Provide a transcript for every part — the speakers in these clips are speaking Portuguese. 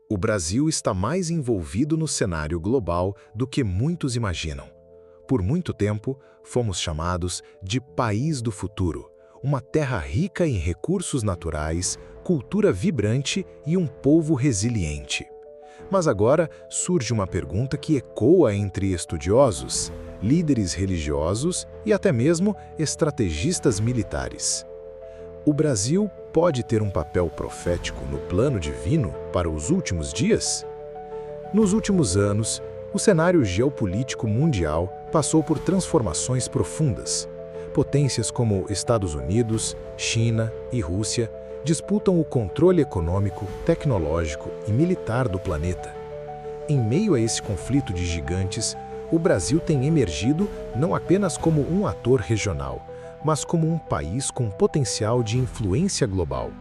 O Brasil está mais envolvido no cenário global do que muitos imaginam. Por muito tempo, fomos chamados de País do Futuro, uma terra rica em recursos naturais, cultura vibrante e um povo resiliente. Mas agora surge uma pergunta que ecoa entre estudiosos, líderes religiosos e até mesmo estrategistas militares. O Brasil pode ter um papel profético no plano divino para os últimos dias? Nos últimos anos, o cenário geopolítico mundial passou por transformações profundas. Potências como Estados Unidos, China e Rússia disputam o controle econômico, tecnológico e militar do planeta. Em meio a esse conflito de gigantes, o Brasil tem emergido não apenas como um ator regional, mas como um país com potencial de influência global.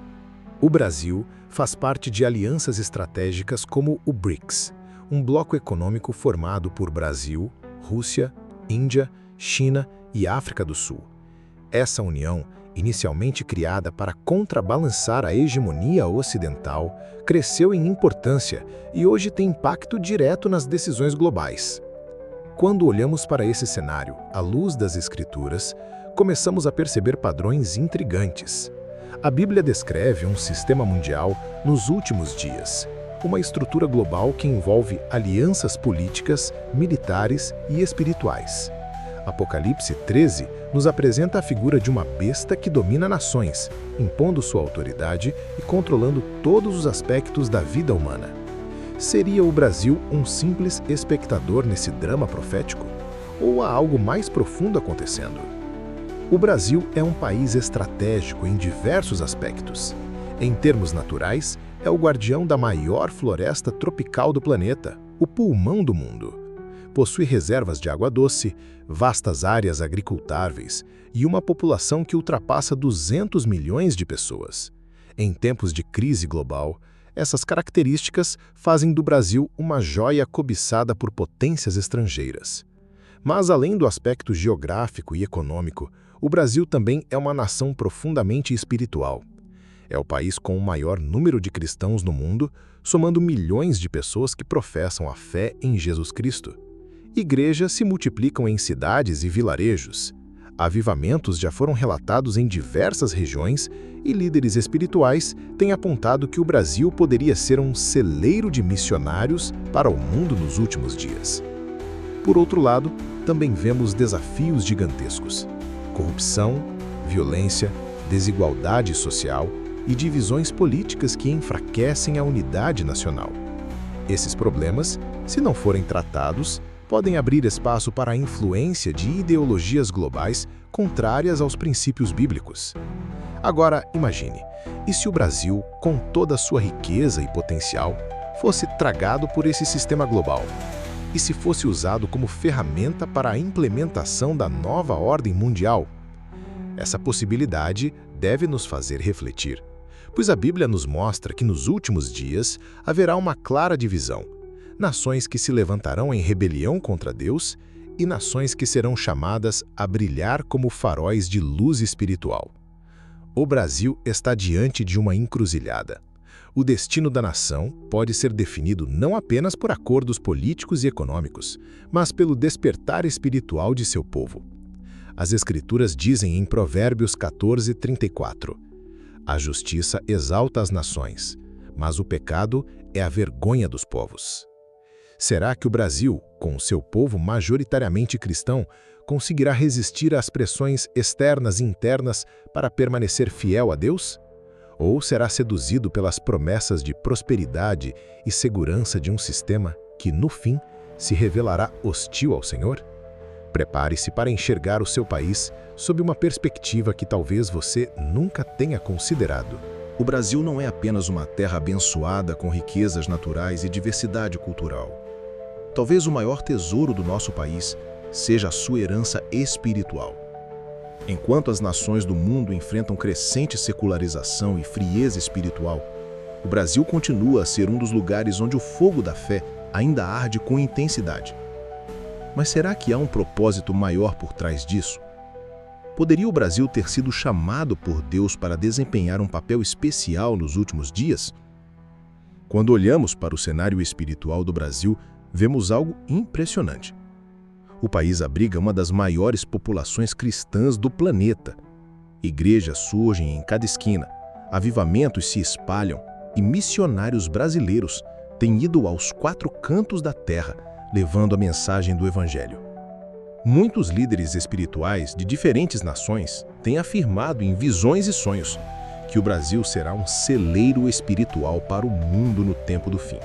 O Brasil faz parte de alianças estratégicas como o BRICS, um bloco econômico formado por Brasil, Rússia, Índia, China e África do Sul. Essa união, inicialmente criada para contrabalançar a hegemonia ocidental, cresceu em importância e hoje tem impacto direto nas decisões globais. Quando olhamos para esse cenário à luz das Escrituras, começamos a perceber padrões intrigantes. A Bíblia descreve um sistema mundial nos últimos dias, uma estrutura global que envolve alianças políticas, militares e espirituais. Apocalipse 13 nos apresenta a figura de uma besta que domina nações, impondo sua autoridade e controlando todos os aspectos da vida humana. Seria o Brasil um simples espectador nesse drama profético? Ou há algo mais profundo acontecendo? O Brasil é um país estratégico em diversos aspectos. Em termos naturais, é o guardião da maior floresta tropical do planeta, o pulmão do mundo. Possui reservas de água doce, vastas áreas agricultáveis e uma população que ultrapassa 200 milhões de pessoas. Em tempos de crise global, essas características fazem do Brasil uma joia cobiçada por potências estrangeiras. Mas além do aspecto geográfico e econômico, o Brasil também é uma nação profundamente espiritual. É o país com o maior número de cristãos no mundo, somando milhões de pessoas que professam a fé em Jesus Cristo. Igrejas se multiplicam em cidades e vilarejos. Avivamentos já foram relatados em diversas regiões e líderes espirituais têm apontado que o Brasil poderia ser um celeiro de missionários para o mundo nos últimos dias. Por outro lado, também vemos desafios gigantescos: corrupção, violência, desigualdade social e divisões políticas que enfraquecem a unidade nacional. Esses problemas, se não forem tratados, podem abrir espaço para a influência de ideologias globais contrárias aos princípios bíblicos. Agora, imagine, e se o Brasil, com toda a sua riqueza e potencial, fosse tragado por esse sistema global? E se fosse usado como ferramenta para a implementação da nova ordem mundial? Essa possibilidade deve nos fazer refletir, pois a Bíblia nos mostra que nos últimos dias haverá uma clara divisão: nações que se levantarão em rebelião contra Deus e nações que serão chamadas a brilhar como faróis de luz espiritual. O Brasil está diante de uma encruzilhada. O destino da nação pode ser definido não apenas por acordos políticos e econômicos, mas pelo despertar espiritual de seu povo. As Escrituras dizem em Provérbios 14:34: a justiça exalta as nações, mas o pecado é a vergonha dos povos. Será que o Brasil, com seu povo majoritariamente cristão, conseguirá resistir às pressões externas e internas para permanecer fiel a Deus? Ou será seduzido pelas promessas de prosperidade e segurança de um sistema que, no fim, se revelará hostil ao Senhor? Prepare-se para enxergar o seu país sob uma perspectiva que talvez você nunca tenha considerado. O Brasil não é apenas uma terra abençoada com riquezas naturais e diversidade cultural. Talvez o maior tesouro do nosso país seja a sua herança espiritual. Enquanto as nações do mundo enfrentam crescente secularização e frieza espiritual, o Brasil continua a ser um dos lugares onde o fogo da fé ainda arde com intensidade. Mas será que há um propósito maior por trás disso? Poderia o Brasil ter sido chamado por Deus para desempenhar um papel especial nos últimos dias? Quando olhamos para o cenário espiritual do Brasil, vemos algo impressionante. O país abriga uma das maiores populações cristãs do planeta. Igrejas surgem em cada esquina, avivamentos se espalham e missionários brasileiros têm ido aos 4 cantos da terra, levando a mensagem do Evangelho. Muitos líderes espirituais de diferentes nações têm afirmado em visões e sonhos que o Brasil será um celeiro espiritual para o mundo no tempo do fim.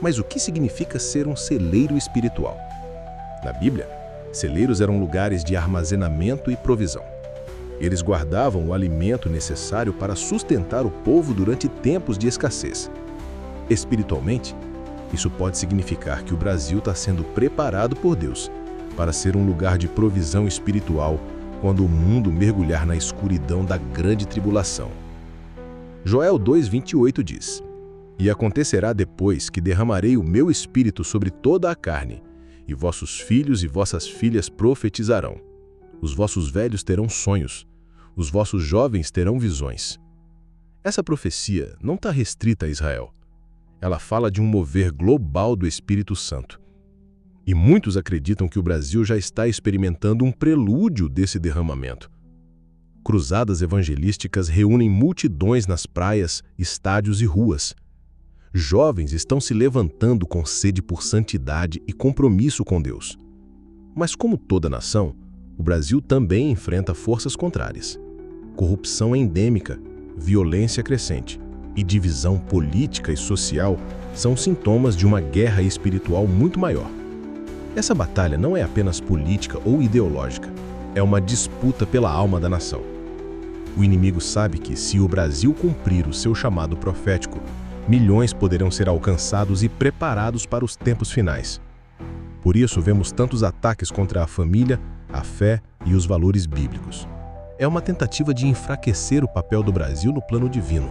Mas o que significa ser um celeiro espiritual? Na Bíblia, celeiros eram lugares de armazenamento e provisão. Eles guardavam o alimento necessário para sustentar o povo durante tempos de escassez. Espiritualmente, isso pode significar que o Brasil está sendo preparado por Deus para ser um lugar de provisão espiritual quando o mundo mergulhar na escuridão da grande tribulação. Joel 2:28 diz: "E acontecerá depois que derramarei o meu espírito sobre toda a carne, e vossos filhos e vossas filhas profetizarão. Os vossos velhos terão sonhos, os vossos jovens terão visões." Essa profecia não está restrita a Israel. Ela fala de um mover global do Espírito Santo. E muitos acreditam que o Brasil já está experimentando um prelúdio desse derramamento. Cruzadas evangelísticas reúnem multidões nas praias, estádios e ruas. Jovens estão se levantando com sede por santidade e compromisso com Deus. Mas como toda nação, o Brasil também enfrenta forças contrárias. Corrupção endêmica, violência crescente e divisão política e social são sintomas de uma guerra espiritual muito maior. Essa batalha não é apenas política ou ideológica, é uma disputa pela alma da nação. O inimigo sabe que, se o Brasil cumprir o seu chamado profético, milhões poderão ser alcançados e preparados para os tempos finais. Por isso, vemos tantos ataques contra a família, a fé e os valores bíblicos. É uma tentativa de enfraquecer o papel do Brasil no plano divino.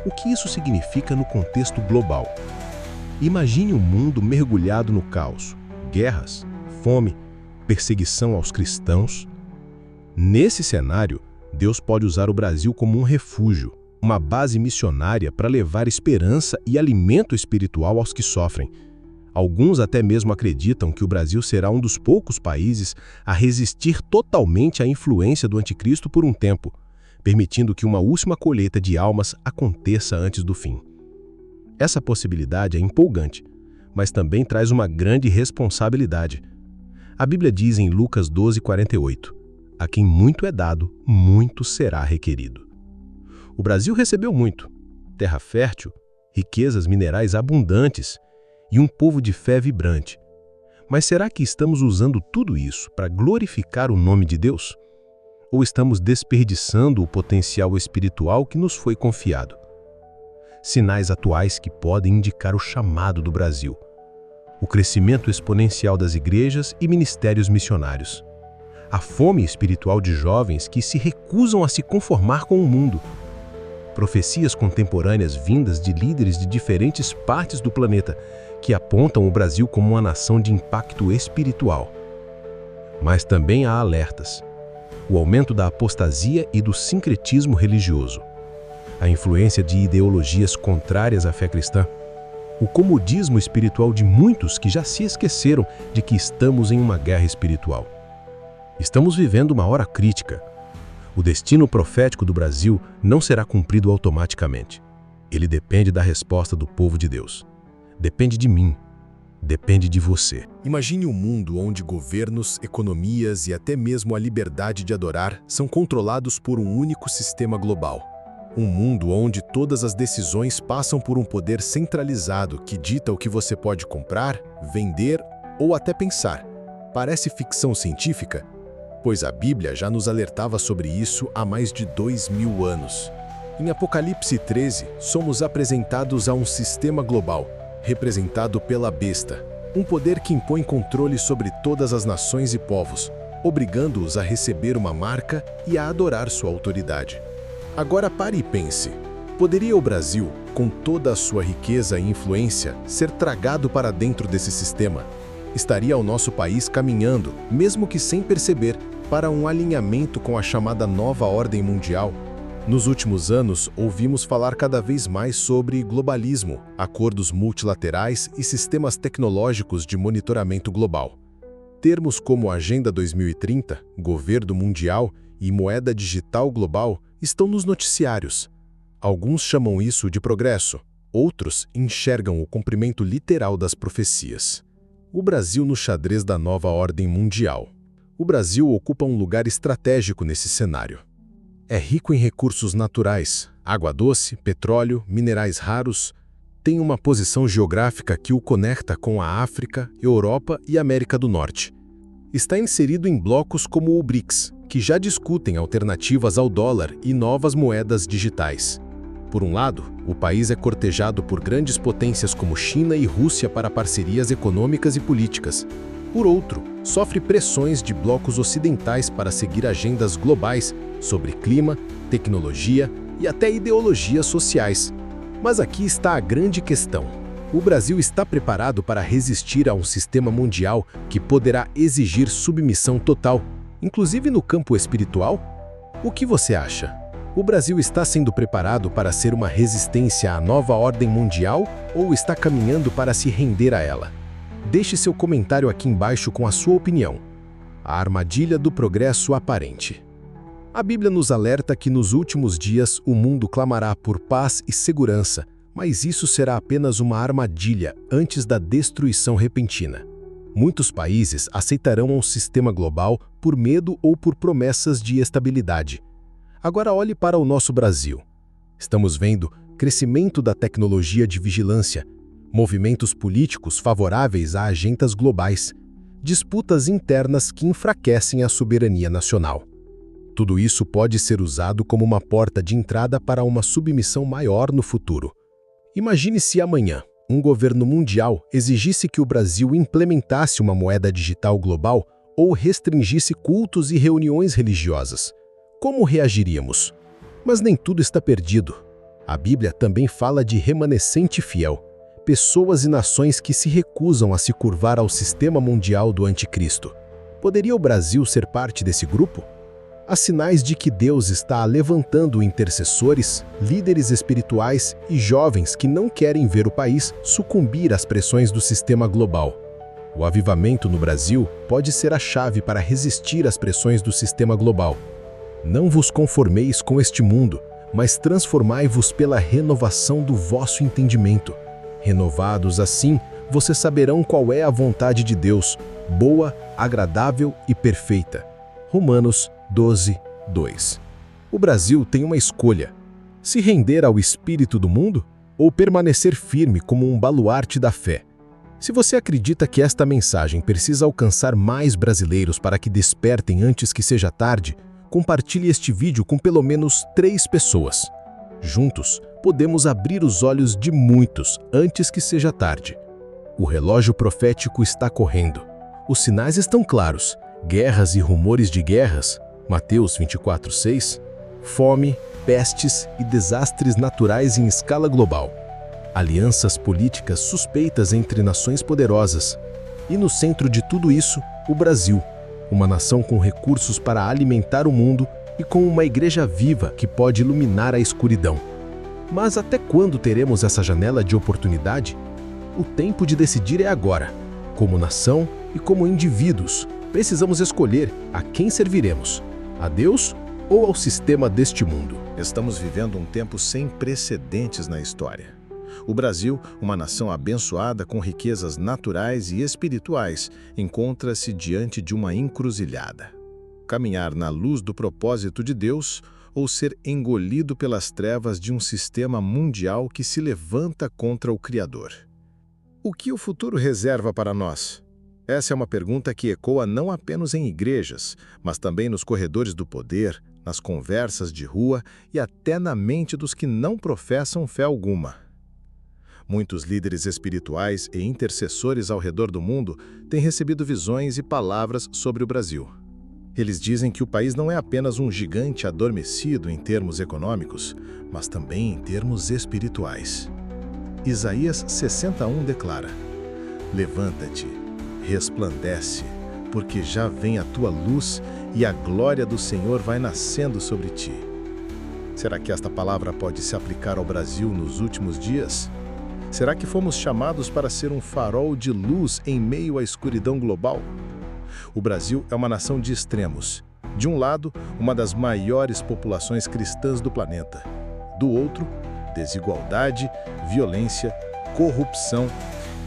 O que isso significa no contexto global? Imagine um mundo mergulhado no caos, guerras, fome, perseguição aos cristãos. Nesse cenário, Deus pode usar o Brasil como um refúgio, uma base missionária para levar esperança e alimento espiritual aos que sofrem. Alguns até mesmo acreditam que o Brasil será um dos poucos países a resistir totalmente à influência do anticristo por um tempo, permitindo que uma última colheita de almas aconteça antes do fim. Essa possibilidade é empolgante, mas também traz uma grande responsabilidade. A Bíblia diz em Lucas 12:48, "A quem muito é dado, muito será requerido." O Brasil recebeu muito: terra fértil, riquezas minerais abundantes e um povo de fé vibrante. Mas será que estamos usando tudo isso para glorificar o nome de Deus? Ou estamos desperdiçando o potencial espiritual que nos foi confiado? Sinais atuais que podem indicar o chamado do Brasil: o crescimento exponencial das igrejas e ministérios missionários, a fome espiritual de jovens que se recusam a se conformar com o mundo, profecias contemporâneas vindas de líderes de diferentes partes do planeta que apontam o Brasil como uma nação de impacto espiritual. Mas também há alertas: o aumento da apostasia e do sincretismo religioso, a influência de ideologias contrárias à fé cristã, o comodismo espiritual de muitos que já se esqueceram de que estamos em uma guerra espiritual. Estamos vivendo uma hora crítica. O destino profético do Brasil não será cumprido automaticamente. Ele depende da resposta do povo de Deus. Depende de mim. Depende de você. Imagine um mundo onde governos, economias e até mesmo a liberdade de adorar são controlados por um único sistema global. Um mundo onde todas as decisões passam por um poder centralizado que dita o que você pode comprar, vender ou até pensar. Parece ficção científica? Pois a Bíblia já nos alertava sobre isso há mais de 2000 anos. Em Apocalipse 13, somos apresentados a um sistema global, representado pela besta, um poder que impõe controle sobre todas as nações e povos, obrigando-os a receber uma marca e a adorar sua autoridade. Agora pare e pense: poderia o Brasil, com toda a sua riqueza e influência, ser tragado para dentro desse sistema? Estaria o nosso país caminhando, mesmo que sem perceber, para um alinhamento com a chamada nova ordem mundial? Nos últimos anos, ouvimos falar cada vez mais sobre globalismo, acordos multilaterais e sistemas tecnológicos de monitoramento global. Termos como Agenda 2030, Governo Mundial e Moeda Digital Global estão nos noticiários. Alguns chamam isso de progresso, outros enxergam o cumprimento literal das profecias. O Brasil no xadrez da nova ordem mundial. O Brasil ocupa um lugar estratégico nesse cenário. É rico em recursos naturais, água doce, petróleo, minerais raros. Tem uma posição geográfica que o conecta com a África, Europa e América do Norte. Está inserido em blocos como o BRICS, que já discutem alternativas ao dólar e novas moedas digitais. Por um lado, o país é cortejado por grandes potências como China e Rússia para parcerias econômicas e políticas. Por outro, sofre pressões de blocos ocidentais para seguir agendas globais sobre clima, tecnologia e até ideologias sociais. Mas aqui está a grande questão. O Brasil está preparado para resistir a um sistema mundial que poderá exigir submissão total, inclusive no campo espiritual? O que você acha? O Brasil está sendo preparado para ser uma resistência à nova ordem mundial ou está caminhando para se render a ela? Deixe seu comentário aqui embaixo com a sua opinião. A armadilha do progresso aparente. A Bíblia nos alerta que nos últimos dias o mundo clamará por paz e segurança, mas isso será apenas uma armadilha antes da destruição repentina. Muitos países aceitarão um sistema global por medo ou por promessas de estabilidade. Agora olhe para o nosso Brasil. Estamos vendo crescimento da tecnologia de vigilância, movimentos políticos favoráveis a agendas globais, disputas internas que enfraquecem a soberania nacional. Tudo isso pode ser usado como uma porta de entrada para uma submissão maior no futuro. Imagine se amanhã um governo mundial exigisse que o Brasil implementasse uma moeda digital global ou restringisse cultos e reuniões religiosas. Como reagiríamos? Mas nem tudo está perdido. A Bíblia também fala de remanescente fiel, pessoas e nações que se recusam a se curvar ao sistema mundial do anticristo. Poderia o Brasil ser parte desse grupo? Há sinais de que Deus está levantando intercessores, líderes espirituais e jovens que não querem ver o país sucumbir às pressões do sistema global. O avivamento no Brasil pode ser a chave para resistir às pressões do sistema global. Não vos conformeis com este mundo, mas transformai-vos pela renovação do vosso entendimento. Renovados assim, vocês saberão qual é a vontade de Deus, boa, agradável e perfeita. Romanos 12, 2. O Brasil tem uma escolha: se render ao espírito do mundo ou permanecer firme como um baluarte da fé. Se você acredita que esta mensagem precisa alcançar mais brasileiros para que despertem antes que seja tarde, compartilhe este vídeo com pelo menos 3 pessoas. Juntos, podemos abrir os olhos de muitos antes que seja tarde. O relógio profético está correndo. Os sinais estão claros. Guerras e rumores de guerras, Mateus 24:6, fome, pestes e desastres naturais em escala global. Alianças políticas suspeitas entre nações poderosas. E no centro de tudo isso, o Brasil, uma nação com recursos para alimentar o mundo e com uma igreja viva que pode iluminar a escuridão. Mas até quando teremos essa janela de oportunidade? O tempo de decidir é agora. Como nação e como indivíduos, precisamos escolher a quem serviremos, a Deus ou ao sistema deste mundo. Estamos vivendo um tempo sem precedentes na história. O Brasil, uma nação abençoada com riquezas naturais e espirituais, encontra-se diante de uma encruzilhada. Caminhar na luz do propósito de Deus ou ser engolido pelas trevas de um sistema mundial que se levanta contra o Criador. O que o futuro reserva para nós? Essa é uma pergunta que ecoa não apenas em igrejas, mas também nos corredores do poder, nas conversas de rua e até na mente dos que não professam fé alguma. Muitos líderes espirituais e intercessores ao redor do mundo têm recebido visões e palavras sobre o Brasil. Eles dizem que o país não é apenas um gigante adormecido em termos econômicos, mas também em termos espirituais. Isaías 60:1 declara: Levanta-te, resplandece, porque já vem a tua luz e a glória do Senhor vai nascendo sobre ti. Será que esta palavra pode se aplicar ao Brasil nos últimos dias? Será que fomos chamados para ser um farol de luz em meio à escuridão global? O Brasil é uma nação de extremos. De um lado, uma das maiores populações cristãs do planeta. Do outro, desigualdade, violência, corrupção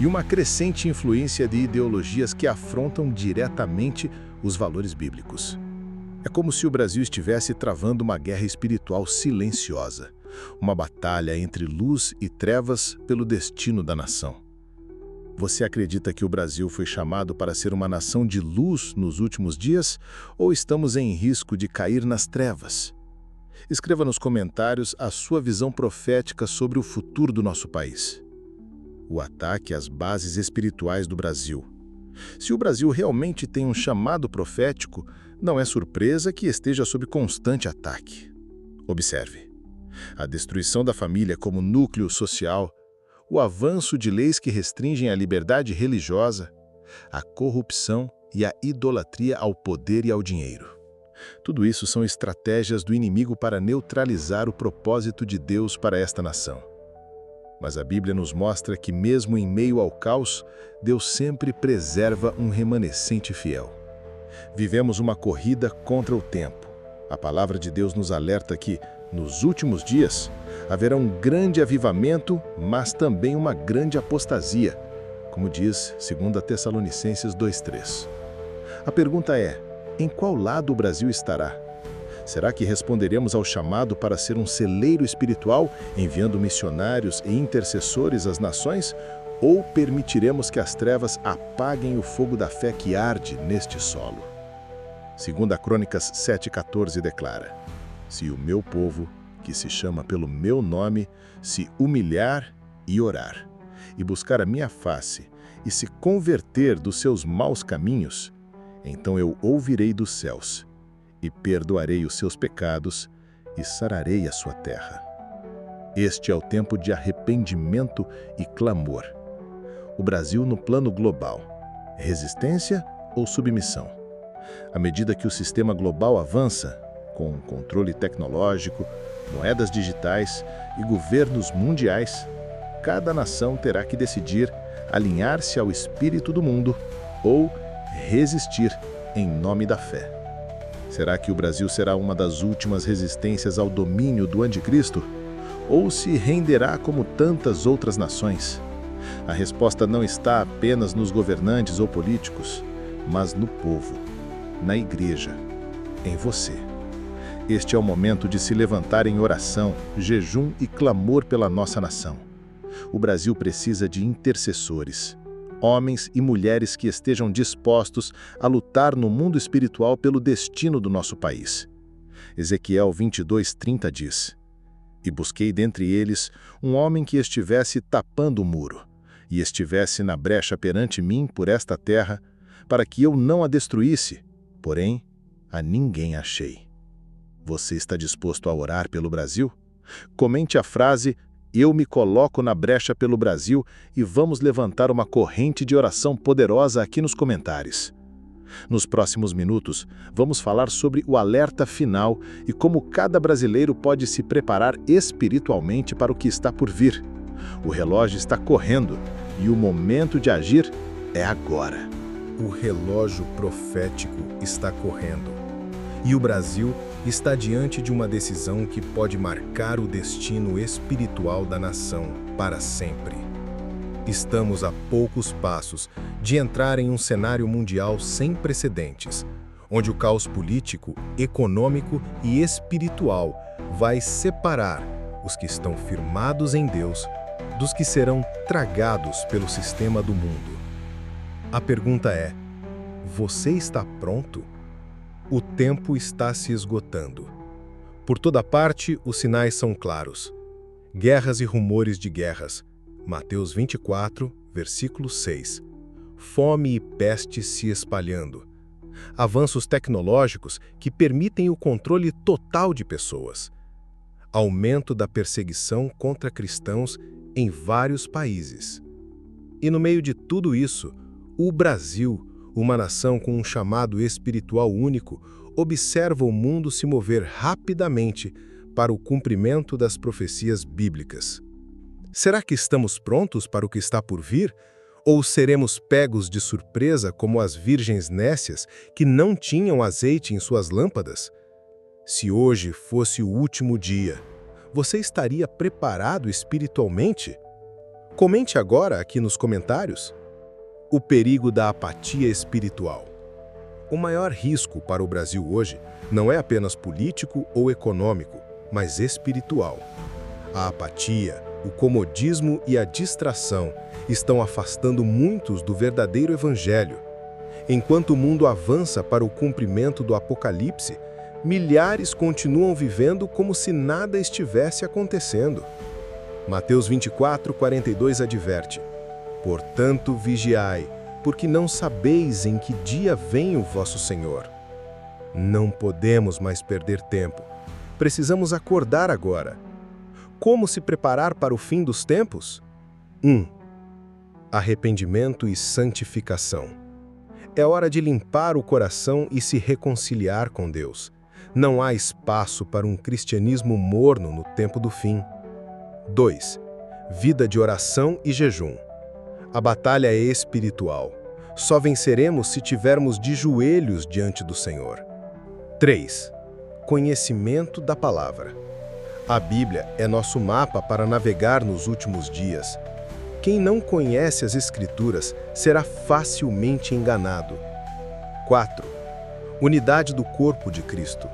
e uma crescente influência de ideologias que afrontam diretamente os valores bíblicos. É como se o Brasil estivesse travando uma guerra espiritual silenciosa, uma batalha entre luz e trevas pelo destino da nação. Você acredita que o Brasil foi chamado para ser uma nação de luz nos últimos dias, ou estamos em risco de cair nas trevas? Escreva nos comentários a sua visão profética sobre o futuro do nosso país. O ataque às bases espirituais do Brasil. Se o Brasil realmente tem um chamado profético, não é surpresa que esteja sob constante ataque. Observe: a destruição da família como núcleo social, o avanço de leis que restringem a liberdade religiosa, a corrupção e a idolatria ao poder e ao dinheiro. Tudo isso são estratégias do inimigo para neutralizar o propósito de Deus para esta nação. Mas a Bíblia nos mostra que mesmo em meio ao caos, Deus sempre preserva um remanescente fiel. Vivemos uma corrida contra o tempo. A palavra de Deus nos alerta que, nos últimos dias, haverá um grande avivamento, mas também uma grande apostasia, como diz 2 Tessalonicenses 2:3. A pergunta é: em qual lado o Brasil estará? Será que responderemos ao chamado para ser um celeiro espiritual, enviando missionários e intercessores às nações? Ou permitiremos que as trevas apaguem o fogo da fé que arde neste solo? 2 Crônicas 7,14 declara: se o meu povo, que se chama pelo meu nome, se humilhar e orar, e buscar a minha face, e se converter dos seus maus caminhos, então eu ouvirei dos céus, e perdoarei os seus pecados, e sararei a sua terra. Este é o tempo de arrependimento e clamor. O Brasil no plano global: resistência ou submissão? À medida que o sistema global avança, com controle tecnológico, moedas digitais e governos mundiais, cada nação terá que decidir alinhar-se ao espírito do mundo ou resistir em nome da fé. Será que o Brasil será uma das últimas resistências ao domínio do anticristo? Ou se renderá como tantas outras nações? A resposta não está apenas nos governantes ou políticos, mas no povo, na igreja, em você. Este é o momento de se levantar em oração, jejum e clamor pela nossa nação. O Brasil precisa de intercessores, homens e mulheres que estejam dispostos a lutar no mundo espiritual pelo destino do nosso país. Ezequiel 22:30 diz: e busquei dentre eles um homem que estivesse tapando o muro, e estivesse na brecha perante mim por esta terra, para que eu não a destruísse, porém a ninguém achei. Você está disposto a orar pelo Brasil? Comente a frase: eu me coloco na brecha pelo Brasil, e vamos levantar uma corrente de oração poderosa aqui nos comentários. Nos próximos minutos, vamos falar sobre o alerta final e como cada brasileiro pode se preparar espiritualmente para o que está por vir. O relógio está correndo e o momento de agir é agora. O relógio profético está correndo. E o Brasil está diante de uma decisão que pode marcar o destino espiritual da nação para sempre. Estamos a poucos passos de entrar em um cenário mundial sem precedentes, onde o caos político, econômico e espiritual vai separar os que estão firmados em Deus dos que serão tragados pelo sistema do mundo. A pergunta é: você está pronto? O tempo está se esgotando. Por toda parte, os sinais são claros. Guerras e rumores de guerras. Mateus 24, versículo 6. Fome e peste se espalhando. Avanços tecnológicos que permitem o controle total de pessoas. Aumento da perseguição contra cristãos em vários países. E no meio de tudo isso, o Brasil, uma nação com um chamado espiritual único, observa o mundo se mover rapidamente para o cumprimento das profecias bíblicas. Será que estamos prontos para o que está por vir? Ou seremos pegos de surpresa como as virgens nécias que não tinham azeite em suas lâmpadas? Se hoje fosse o último dia, você estaria preparado espiritualmente? Comente agora aqui nos comentários. O perigo da apatia espiritual. O maior risco para o Brasil hoje não é apenas político ou econômico, mas espiritual. A apatia, o comodismo e a distração estão afastando muitos do verdadeiro evangelho. Enquanto o mundo avança para o cumprimento do Apocalipse, milhares continuam vivendo como se nada estivesse acontecendo. Mateus 24:42 adverte: Portanto, vigiai, porque não sabeis em que dia vem o vosso Senhor. Não podemos mais perder tempo. Precisamos acordar agora. Como se preparar para o fim dos tempos? 1. Arrependimento e santificação. É hora de limpar o coração e se reconciliar com Deus. Não há espaço para um cristianismo morno no tempo do fim. 2. Vida de oração e jejum. A batalha é espiritual. Só venceremos se tivermos de joelhos diante do Senhor. 3. Conhecimento da palavra. A Bíblia é nosso mapa para navegar nos últimos dias. Quem não conhece as Escrituras será facilmente enganado. 4. Unidade do corpo de Cristo.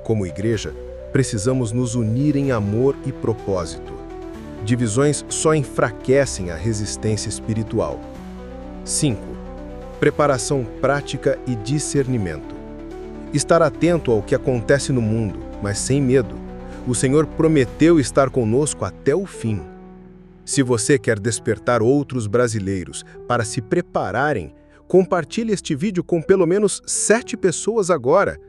Como igreja, precisamos nos unir em amor e propósito. Divisões só enfraquecem a resistência espiritual. 5. Preparação prática e discernimento. Estar atento ao que acontece no mundo, mas sem medo. O Senhor prometeu estar conosco até o fim. Se você quer despertar outros brasileiros para se prepararem, compartilhe este vídeo com pelo menos 7 pessoas agora.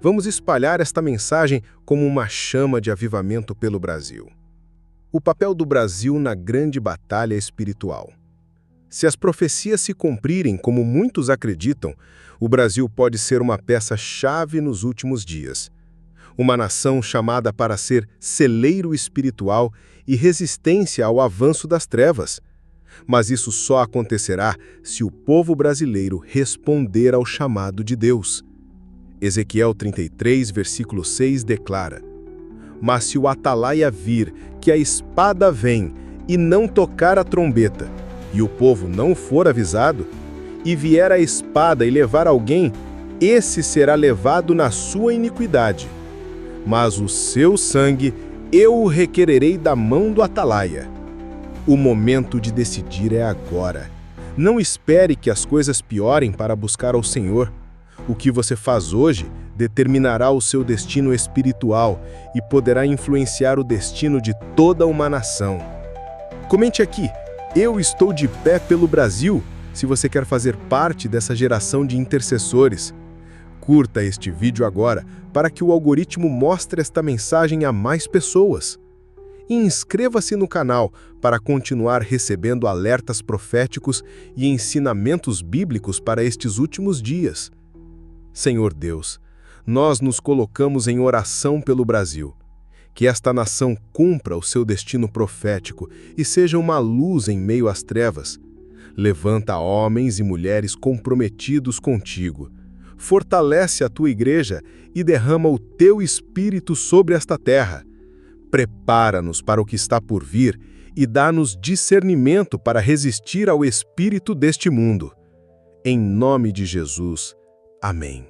Vamos espalhar esta mensagem como uma chama de avivamento pelo Brasil. O papel do Brasil na grande batalha espiritual. Se as profecias se cumprirem como muitos acreditam, o Brasil pode ser uma peça-chave nos últimos dias. Uma nação chamada para ser celeiro espiritual e resistência ao avanço das trevas. Mas isso só acontecerá se o povo brasileiro responder ao chamado de Deus. Ezequiel 33, versículo 6 declara: Mas se o atalaia vir que a espada vem e não tocar a trombeta, e o povo não for avisado, e vier a espada e levar alguém, esse será levado na sua iniquidade. Mas o seu sangue eu o requererei da mão do atalaia. O momento de decidir é agora. Não espere que as coisas piorem para buscar ao Senhor. O que você faz hoje determinará o seu destino espiritual e poderá influenciar o destino de toda uma nação. Comente aqui: eu estou de pé pelo Brasil, se você quer fazer parte dessa geração de intercessores. Curta este vídeo agora para que o algoritmo mostre esta mensagem a mais pessoas. E inscreva-se no canal para continuar recebendo alertas proféticos e ensinamentos bíblicos para estes últimos dias. Senhor Deus, nós nos colocamos em oração pelo Brasil. Que esta nação cumpra o seu destino profético e seja uma luz em meio às trevas. Levanta homens e mulheres comprometidos contigo. Fortalece a tua igreja e derrama o teu espírito sobre esta terra. Prepara-nos para o que está por vir e dá-nos discernimento para resistir ao espírito deste mundo. Em nome de Jesus. Amém.